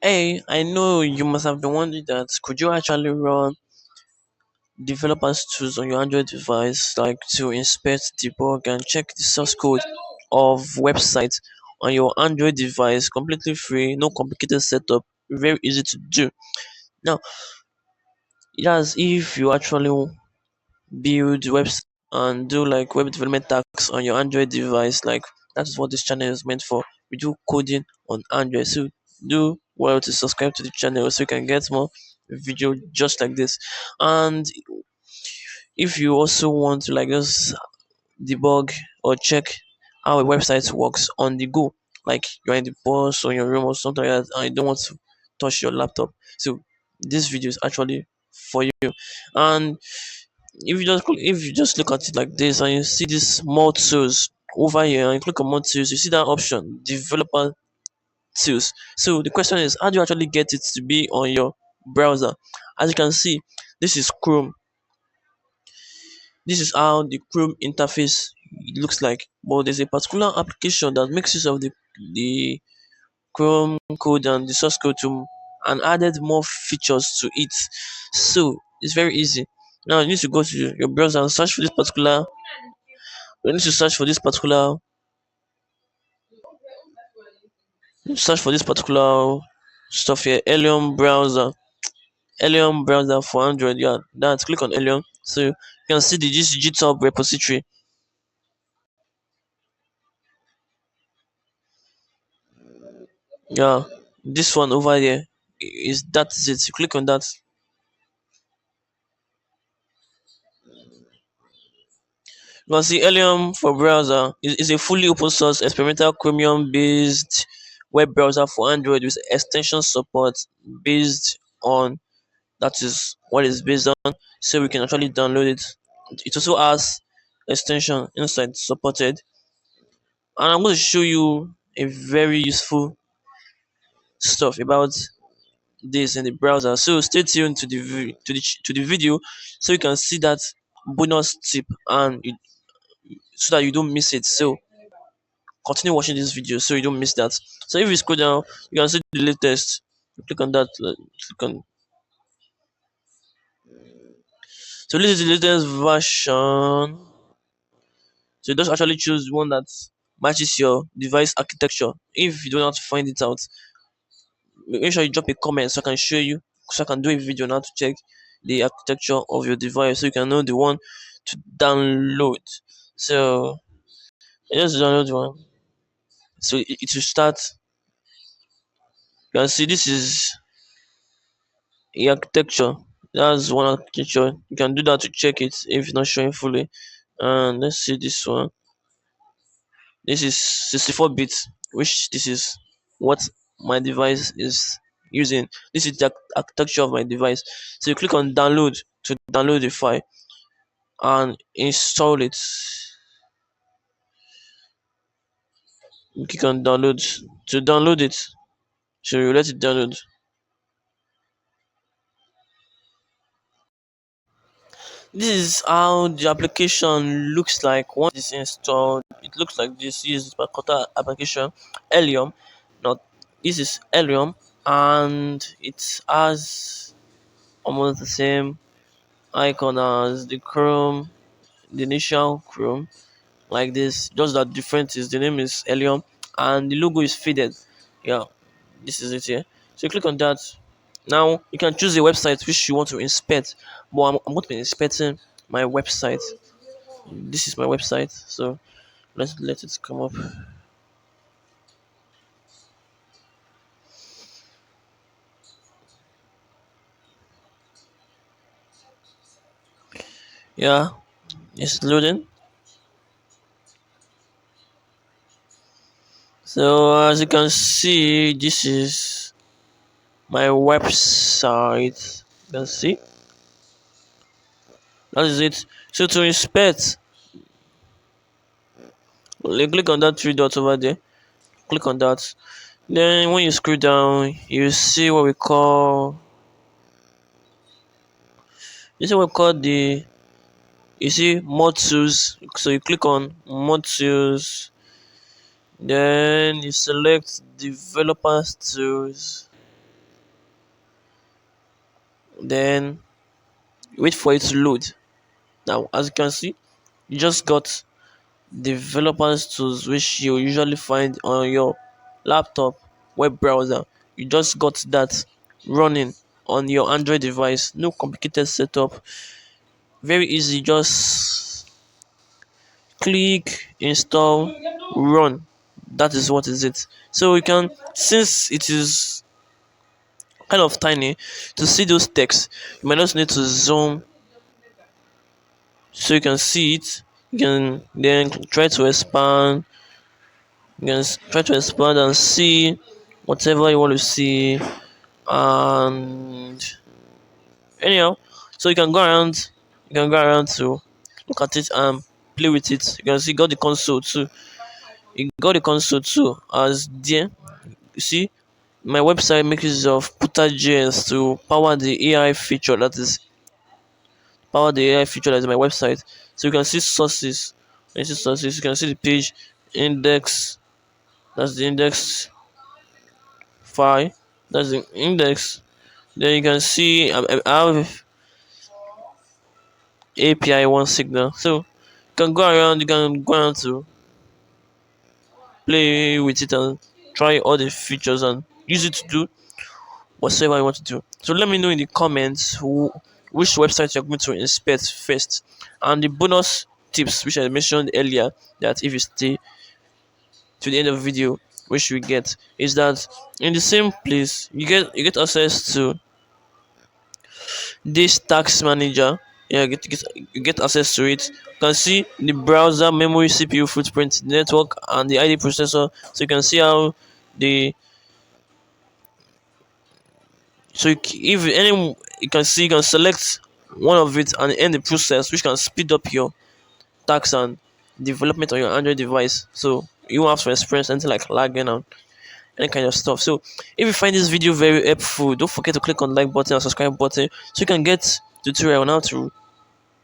Hey, I know you must have been wondering that could you actually run developers tools on your Android device, like to inspect, debug, and check the source code of websites on your Android device completely free, no complicated setup, very easy to do. Now, that's if you actually build websites and do like web development tasks on your Android device. Like that's what this channel is meant for. We do coding on Android. So do well to subscribe to the channel so you can get more video just like this. And if you also want to like just debug or check how a website works on the go, like you're in the bus or your room or something like that, and you don't want to touch your laptop. So this video is actually for you. And if you just look at it like this and you see this more tools over here and you click on more tools, you see that option developer tools. So the question is, how do you actually get it to be on your browser? As you can see, this is Chrome. This is how the Chrome interface looks like. But there's a particular application that makes use of the Chrome code and the source code to and added more features to it. So it's very easy. Now you need to go to your browser and search for this particular. You need to search for this particular stuff here. Helium browser for Android. Yeah, that's click on Helium. So you can see the GitHub repository. Yeah, this one over here is that's it. You click on that. You can see Helium for browser is a fully open source experimental Chromium based web browser for Android with extension support based on that is what it's based on. So we can actually download it. It also has extension inside supported. And I'm going to show you a very useful stuff about this in the browser. So stay tuned to to the video so you can see that bonus tip so that you don't miss it. So continue watching this video so you don't miss that. So if you scroll down, you can see the latest. You click on that. Click on. So this is the latest version. So just actually choose one that matches your device architecture. If you don't know how to find it out, make sure you drop a comment so I can show you, so I can do a video now to check the architecture of your device so you can know the one to download. So I just download one. So it will start. You can see this is a architecture. That's one architecture. You can do that to check it if it's not showing fully. And let's see this one. This is 64 bits, which this is what my device is using. This is the architecture of my device. So you click on download to download the file and install it. You click on download to download it. So you let it download. This is how the application looks like once it's installed. It looks like this. This is Pakota application, Helium. Now this is Helium, and it has almost the same icon as the Chrome, the initial Chrome, like this. Just that difference is the name is Helium, and the logo is faded. Yeah, this is it here. So you click on that. Now you can choose a website which you want to inspect. But I'm going to be inspecting my website. This is my website, so let's let it come up. Yeah, it's loading. So as you can see, this is my website. You can see that is it. So to inspect, click on that three dots over there. Click on that. Then when you scroll down, you see what we call the you see more tools. So you click on more tools, then you select developers tools. then wait for it to load. Now, as you can see, you just got developers tools which you usually find on your laptop web browser. You just got that running on your Android device. No complicated setup. Very easy. Just click, install, run. That is what is it. So you can, since it is kind of tiny, to see those texts, you might just need to zoom so you can see it. You can then try to expand. You can try to expand and see whatever you want to see. And anyhow, so you can go around. You can go around to look at it and play with it. You can see you got the console too. You got the console too as there. You see, my website makes use of Puta.js to power the AI feature that is my website. So you can see sources. When you see sources, you can see the page index. That's the index file. That's the index. Then you can see I have API one signal. So you can go around. You can go around to play with it and try all the features and use it to do whatever you want to do. So let me know in the comments which website you're going to inspect first. And the bonus tips which I mentioned earlier, that if you stay to the end of the video, which we get, is that in the same place you get access to this task manager. Yeah, you get access to it. You can see the browser, memory, CPU footprint, network, and the ID processor. So you can see how the if any, you can see, you can select one of it and end the process, which can speed up your tasks and development on your Android device. So you won't have to experience anything like lagging and any kind of stuff. So if you find this video very helpful, don't forget to click on the like button and subscribe button so you can get tutorial on how to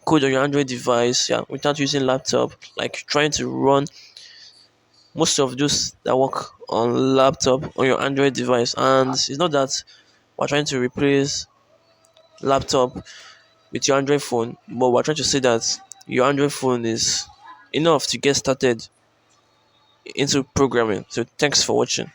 code on your Android device, yeah, without using laptop, like trying to run most of those that work on laptop on your Android device. And it's not that we're trying to replace laptop with your Android phone, but we're trying to say that your Android phone is enough to get started into programming. So thanks for watching.